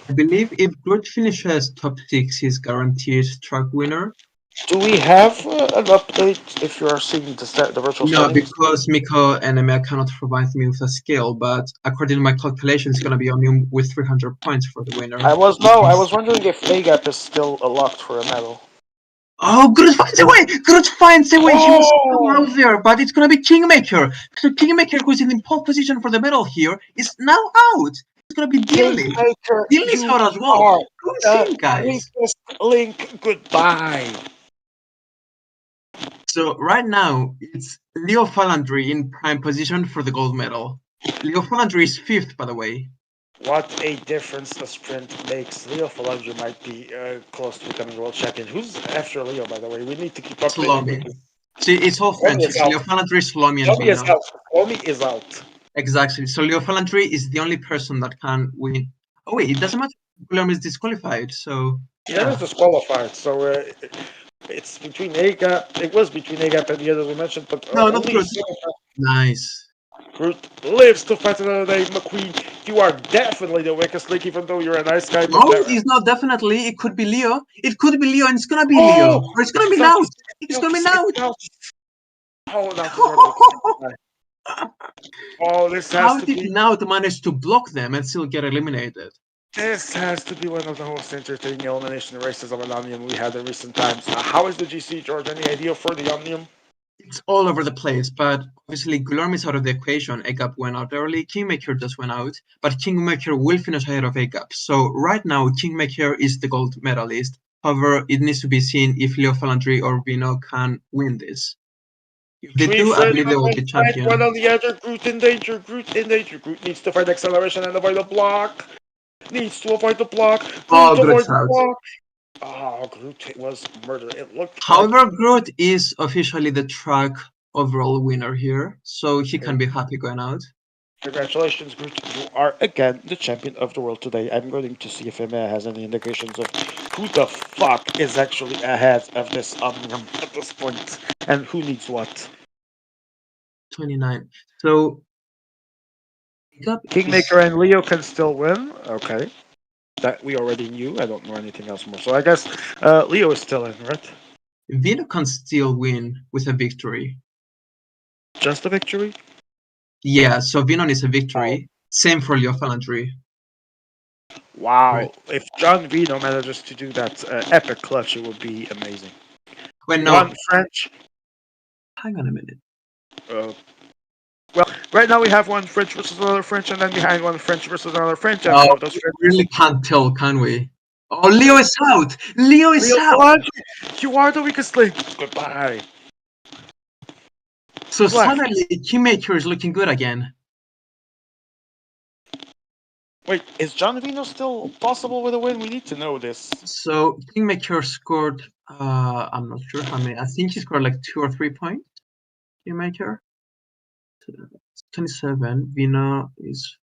I believe if Groot finishes top 6, he's guaranteed track winner. Do we have an update if you are seeing the virtual No, standings? because Miko and Emea cannot provide me with a skill, but according to my calculation, it's gonna be Omnium with 300 points for the winner. I was wondering if AGAP is still locked for a medal. Oh, Groot finds a way! Groot finds a way! He was so Oh! out there, but it's gonna be Kingmaker. So Kingmaker, who's in the pole position for the medal here, is now out. It's gonna be Dilly. Kingmaker, Dilly's you out as well. are Go the insane, guys. weakest link. Goodbye. So right now, it's Leo Falandry in prime position for the gold medal. Leo Falandry is 5th, by the way. What a difference a sprint makes. Leo Falange might be close to becoming world champion. Who's after Leo, by the way? We need to keep updating Salome. quickly. See, it's all Lomi French. is It's out. Leo Falandry, Salome, and Lomi is Vino. out. Lomi is out. Exactly. So Leo Falandry is the only person that can win. Oh wait, it doesn't matter. Guillaume is disqualified. So That is yeah. disqualified. So it's between AGAP. It was between AGAP and the others we mentioned, but No, not only good. so Nice. Groot lives to fight another day. McQueen, you are definitely the weakest link, even though you're a nice guy. But No, there. it's not definitely. It could be Leo. It could be Leo, and it's gonna be Leo, Oh, or it's gonna be Stop. Naut. It's gonna be It's Naut. out. Oh, now is where the weakest guy. Oh, this has How to did be. Naut manage to block them and still get eliminated? This has to be one of the most entertaining elimination races of an Omnium we had in recent times. How is the GC, George? Any idea for the Omnium? It's all over the place, but obviously Guillaume is out of the equation. Agap went out early, Kingmaker just went out, but Kingmaker will finish ahead of Agap. So right now, Kingmaker is the gold medalist. However, it needs to be seen if Leo Falandry or Vino can win this. If they Three do, I friends believe they will on be fight, one champion. on the other. Groot in danger. Groot in danger. Groot needs to fight acceleration and avoid the block. Needs to avoid the block. Oh, Groot avoid Groot's the out. block. Oh, Groot was murdered. It looked like. However, Groot is officially the track overall winner here, so he can be happy going out. Congratulations, Groot. You are again the champion of the world today. I'm going to see if Emma has any indications of who the fuck is actually ahead of this Omnium at this point and who needs what. 29. So Agap is Kingmaker and Leo can still win. Okay. That we already knew. I don't know anything else more. So I guess Leo is still in, right? Vino can still win with a victory. Just a victory? Yeah, so Vinon is a Oh. victory. Same for Leo Falandry. Wow. Right. If John Vino manages to do that epic clutch, it would be amazing. Wait, no. One French. Hang on a minute. Well, right now we have one French versus another French, and then behind one French versus another French, and one Oh, of those we French. really can't tell, can we? Oh, Leo is out! Leo is Leo out! Falange, you are the weakest link. Goodbye. So Who's left? suddenly, Kingmaker is looking good again. Wait, is John Vino still possible with a win? We need to know this. So Kingmaker scored, I'm not sure how many. I think he scored like 2 or 3 points. Kingmaker. 27. Vino is.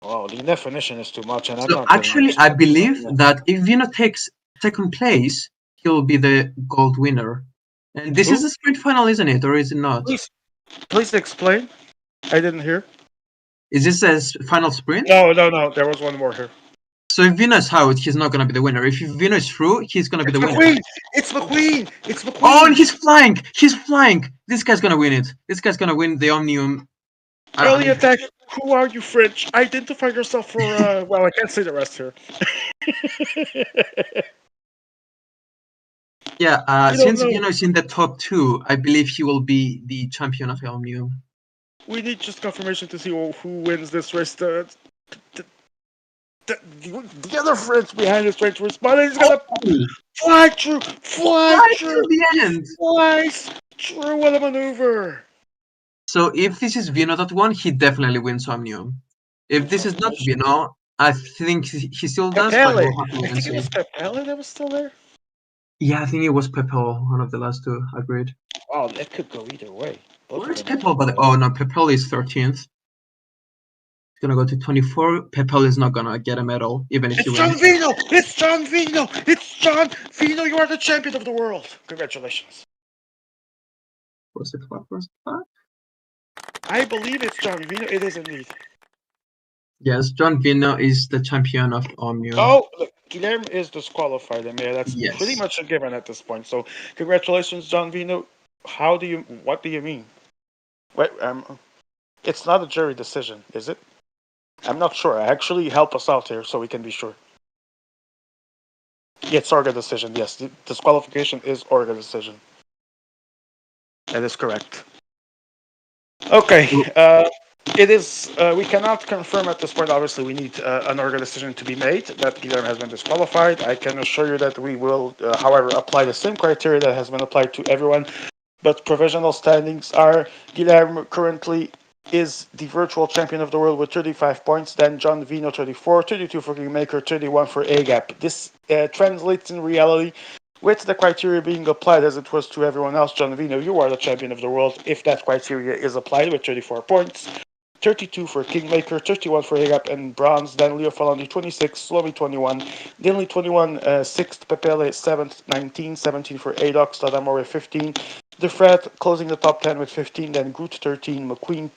Oh, the definition is too much, and I'm So not. actually, I believe that if Vino takes second place, he'll be the gold winner. And this is the sprint final, isn't it, or is it not? Please explain. I didn't hear. Is this a final sprint? No. There was one more here. So if Vino is out, he's not gonna be the winner. If Vino is through, he's gonna be the winner. McQueen! It's McQueen! It's McQueen! Oh, and he's flying! He's flying! This guy's gonna win it. This guy's gonna win the Omnium. Early attack. Who are you, French? Identify yourself for. Well, I can't say the rest here. Yeah, We don't since know. Vino is in the top 2, I believe he will be the champion of Omnium. We need just confirmation to see who wins this race. The other French behind this French responding is gonna fly through the end. flies through. What a maneuver! So if this is Vino that won, he definitely wins Omnium. If this is not Vino, I think he still does, but we'll have to wait I and think it see. was Pepele that was still there. Yeah, I think it was Pepel, one of the last two. Agreed. Wow, it could go either way. Where's Pepel? Oh no, Pepel is 13th. He's gonna go to 24. Pepel is not gonna get a medal, even if he It's wins. John Vino! It's John Vino! It's John Vino! You are the champion of the world! Congratulations. What's the clock? Where's the clock? I believe it's John Vino. It is indeed. Yes, John Vino is the champion of Omnium. Oh, look. Guilherme is disqualified, and yeah, that's pretty Yes. much a given at this point. So, congratulations, John Vino. What do you mean? Wait, it's not a jury decision, is it? I'm not sure. Actually, help us out here so we can be sure. Yeah, it's Orga decision. Yes, the disqualification is Orga decision. That is correct. Okay. It is. We cannot confirm at this point. Obviously, we need an Orga decision to be made that Guilherme has been disqualified. I can assure you that we will, however, apply the same criteria that has been applied to everyone. But provisional standings are Guilherme currently is the virtual champion of the world with 35 points, then John Vino 34, 32 for Kingmaker, 31 for AGAP. This translates in reality with the criteria being applied as it was to everyone else. John Vino, you are the champion of the world if that criteria is applied with 34 points. 32 for Kingmaker, 31 for Higap and Bronze, then Leo Falandi 26, Slomi 21, Dinley 21, 6th, Pepele 7th, 19, 17 for Adox, Tadamore 15, Defred closing the top 10 with 15, then Groot 13, McQueen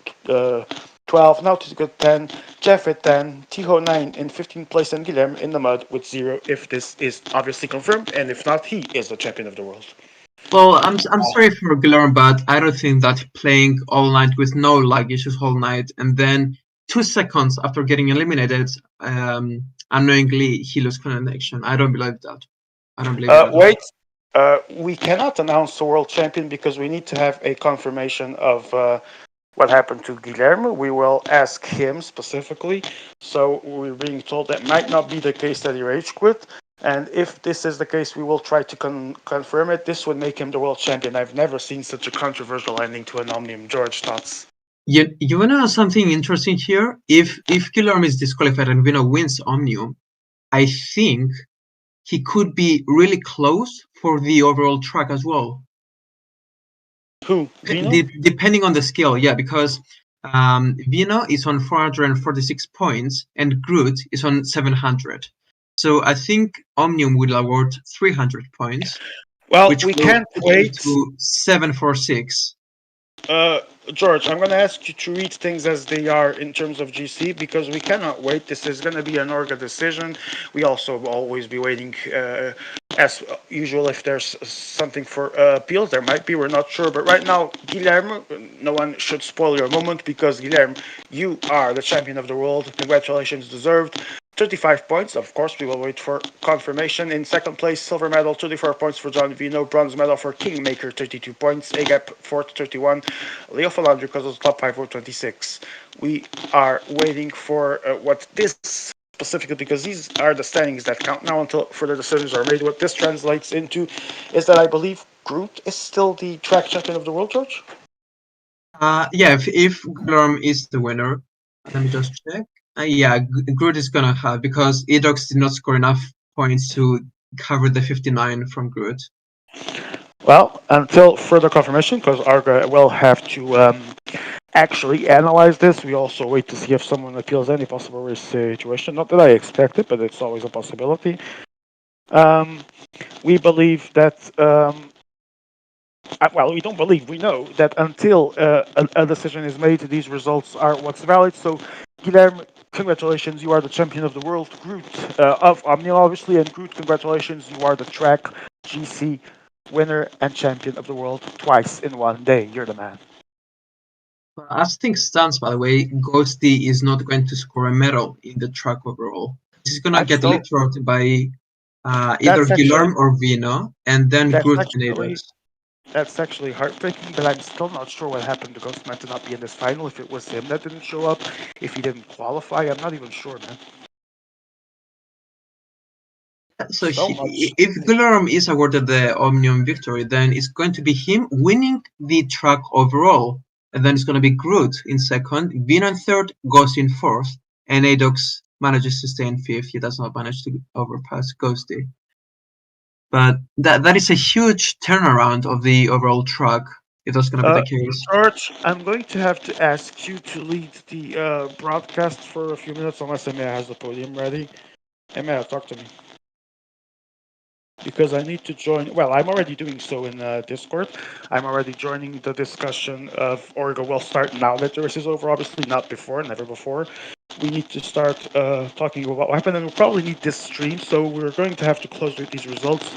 12, Nautica 10, Jeff at 10, Tiho 9 in 15th place, and Guilherme in the mud with 0 if this is obviously confirmed, and if not, he is the champion of the world. Well, I'm sorry for Guillermo, but I don't think that playing all night with no lag issues all night and then 2 seconds after getting eliminated, unknowingly he lost connection. I don't believe that. I don't believe it at all. Wait, we cannot announce the world champion because we need to have a confirmation of what happened to Guilherme. We will ask him specifically. So we're being told that might not be the case that he rage quit. And if this is the case, we will try to confirm it. This would make him the world champion. I've never seen such a controversial ending to an Omnium. George, thoughts? You wanna know something interesting here? If Guillermo is disqualified and Vino wins Omnium, I think he could be really close for the overall track as well. Who? Vino? Depending on the skill, yeah, because Vino is on 446 points and Groot is on 700. So I think Omnium will award 300 points, Well, which we will can't put him wait. to 746. Uh, George, I'm going to ask you to read things as they are in terms of GC because we cannot wait. This is going to be an Orga decision. We also will always be waiting, as usual, if there's something for appeals. There might be, we're not sure. But right now, Guilherme, no one should spoil your moment because, Guilherme, you are the champion of the world. Congratulations, deserved. 35 points. Of course, we will wait for confirmation. In second place, silver medal, 24 points for John Vino. Bronze medal for Kingmaker, 32 points. Agap, fourth, 31. Leo Falandri because of the top 5 for 26. We are waiting for what this specifically, because these are the standings that count now until further decisions are made. What this translates into is that I believe Groot is still the track champion of the world, George? Yeah, if Guillermo is the winner, let me just check. Yeah, Groot is gonna have because Edox did not score enough points to cover the 59 from Groot. Well, until further confirmation, because Arga will have to actually analyze this. We also wait to see if someone appeals any possible risk situation. Not that I expect it, but it's always a possibility. Um, we believe that. Well, we don't believe. We know that until a decision is made, these results are what's valid. So, Guilherme, congratulations, you are the champion of the world. Groot of Omnium, obviously, and Groot, congratulations, you are the track GC winner and champion of the world twice in one day. You're the man. As things stands, by the way, Ghosty is not going to score a medal in the track overall. He's gonna I'm get still. leapfrogged by either That's actually. Guillermo or Vino, and then That's Groot and actually. Edox. That's actually heartbreaking, but I'm still not sure what happened to Ghostman to not be in this final. If it was him that didn't show up, if he didn't qualify, I'm not even sure, man. So So much. if Guillermo is awarded the Omnium victory, then it's going to be him winning the track overall. And then it's going to be Groot in second, Vino in third, Ghost in fourth, and Adox manages to stay in fifth. He does not manage to overpass Ghosty. But that is a huge turnaround of the overall track, if that's going to be the case. George, I'm going to have to ask you to lead the broadcast for a few minutes unless Emea has the podium ready. Emea, talk to me. Because I need to join. Well, I'm already doing so in Discord. I'm already joining the discussion of Orga will start now that the race is over, obviously, not before, never before. we need to start talking about what happened, and we'll probably need this stream, so we're going to have to close with these results.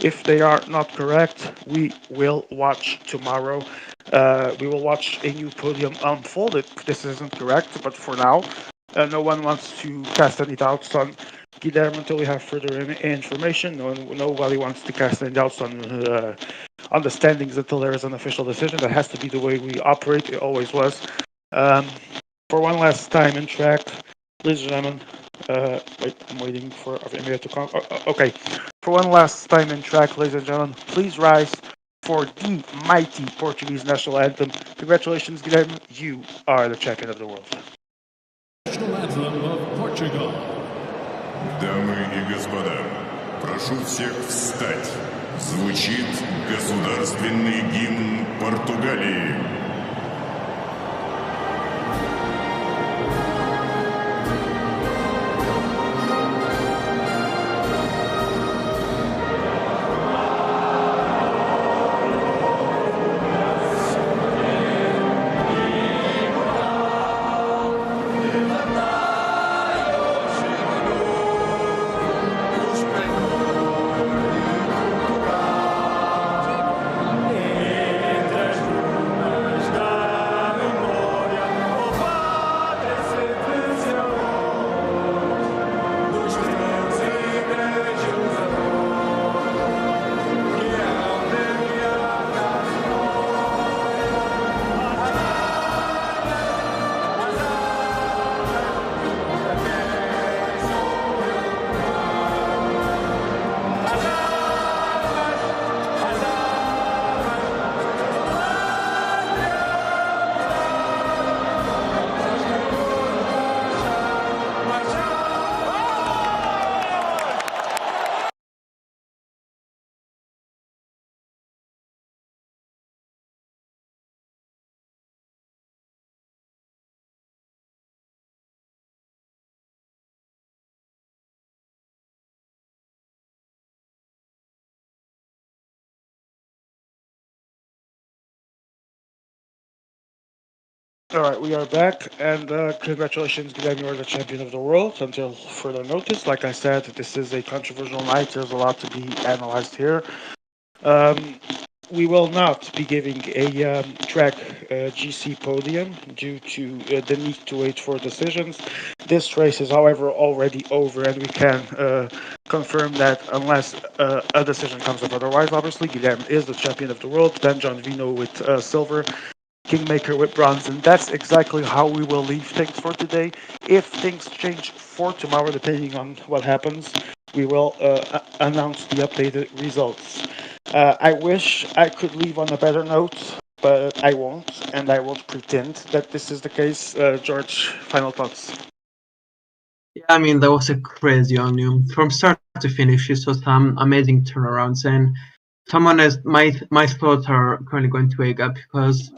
If they are not correct, we will watch tomorrow. We will watch a new podium unfold. This isn't correct, but for now, no one wants to cast any doubts on Guilherme until we have further information. Nobody wants to cast any doubts on the standings until there is an official decision. That has to be the way we operate. It always was. Um, for one last time in track, ladies and gentlemen. Wait, I'm waiting for Emir to come. Okay. For one last time in track, ladies and gentlemen, please rise for the mighty Portuguese national anthem. Congratulations, Guilherme. You are the champion of the world. National anthem of Portugal. Дамы и господа, прошу всех встать. Звучит государственный гимн Португалии. All right, we are back, and congratulations, Guilherme, you are the champion of the world. Until further notice, like I said, this is a controversial night. There's a lot to be analyzed here. Um, we will not be giving a track GC podium due to the need to wait for decisions. This race is, however, already over, and we can confirm that unless a decision comes up otherwise, obviously, Guilherme is the champion of the world. Then John Vino with silver, Kingmaker with bronze, and that's exactly how we will leave things for today. If things change for tomorrow, depending on what happens, we will announce the updated results. I wish I could leave on a better note, but I won't, and I won't pretend that this is the case. George, final thoughts. Yeah, I mean, that was a crazy Omnium. From start to finish, he saw some amazing turnarounds. And if I'm honest, my thoughts are currently going to wake up because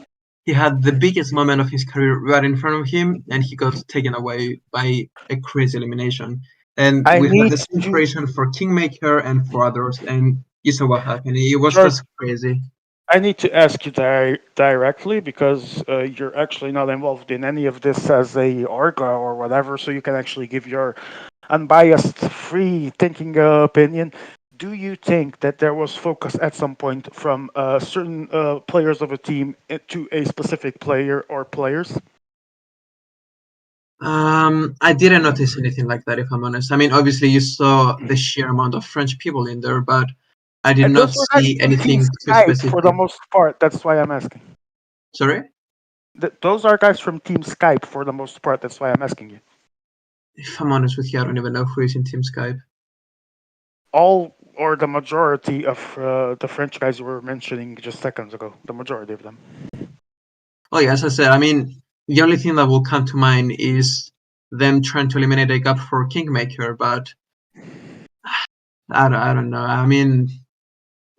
he had the biggest moment of his career right in front of him, and he got taken away by a crazy elimination. And I we had need the same to, situation for Kingmaker and for others, and you saw what happened. It was George. just crazy. I need to ask you directly because you're actually not involved in any of this as a orga or whatever, so you can actually give your unbiased, free thinking opinion. Do you think that there was focus at some point from certain players of a team to a specific player or players? I didn't notice anything like that, if I'm honest. I mean, obviously you saw the sheer amount of French people in there, but I did And not those were guys see from Team anything too Skype for the specific. most part. That's why I'm asking. Sorry? Those are guys from Team Skype for the most part. That's why I'm asking you. If I'm honest with you, I don't even know who is in Team Skype. All or the majority of the French guys you were mentioning just seconds ago. The majority of them. Oh, yeah, as I said, I mean, the only thing that will come to mind is them trying to eliminate a gap for Kingmaker, but I don't know. I mean,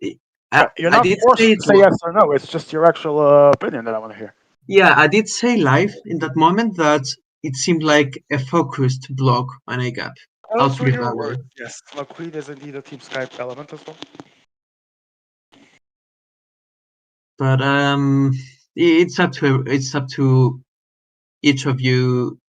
You're I not did forced say to it. say yes or no. It's just your actual opinion that I want to hear. Yeah, I did say live in that moment that it seemed like a focused block on a gap. I'll Those put were it your that way. words. Yes, McQueen is indeed a Team Skype element as well. But it's up to each of you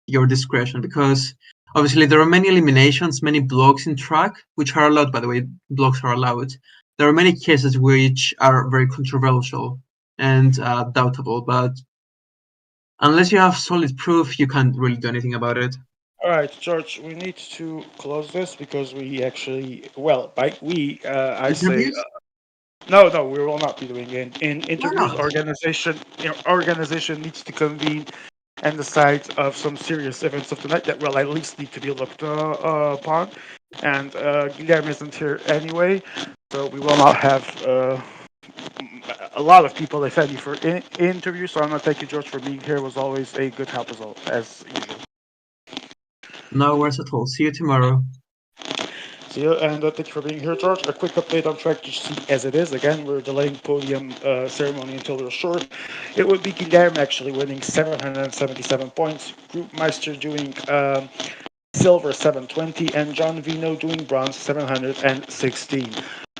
your discretion, because obviously there are many eliminations, many blocks in track, which are allowed, by the way, blocks are allowed. There are many cases which are very controversial and doubtable, but unless you have solid proof, you can't really do anything about it. All right, George, we need to close this because we actually, well, by we, I say, Interviews? no, we will not be doing it. In Why interviews, not? organization needs to convene and decide of some serious events of the night that will at least need to be looked upon. And Guilherme isn't here anyway, so we will not have a lot of people, if any, for interviews. So I'm gonna thank you, George, for being here. It was always a good help as usual. No worries at all. See you tomorrow. See you, and thank you for being here, George. A quick update on track to see as it is. Again, we're delaying podium ceremony until we're sure. It would be Guilherme actually winning 777 points, Group Meister doing silver 720, and John Vino doing bronze 716.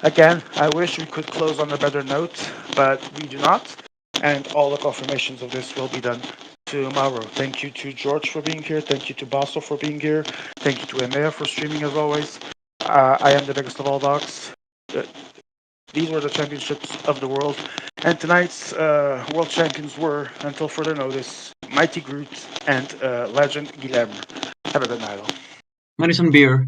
Again, I wish we could close on a better note, but we do not, and all the confirmations of this will be done tomorrow. Thank you to George for being here. Thank you to Basso for being here. Thank you to Emea for streaming as always. I am the biggest of all dogs. Uh, these were the championships of the world, and tonight's world champions were, until further notice, Mighty Groot and Legend Guilherme. Have a good night, all. Madison Beer.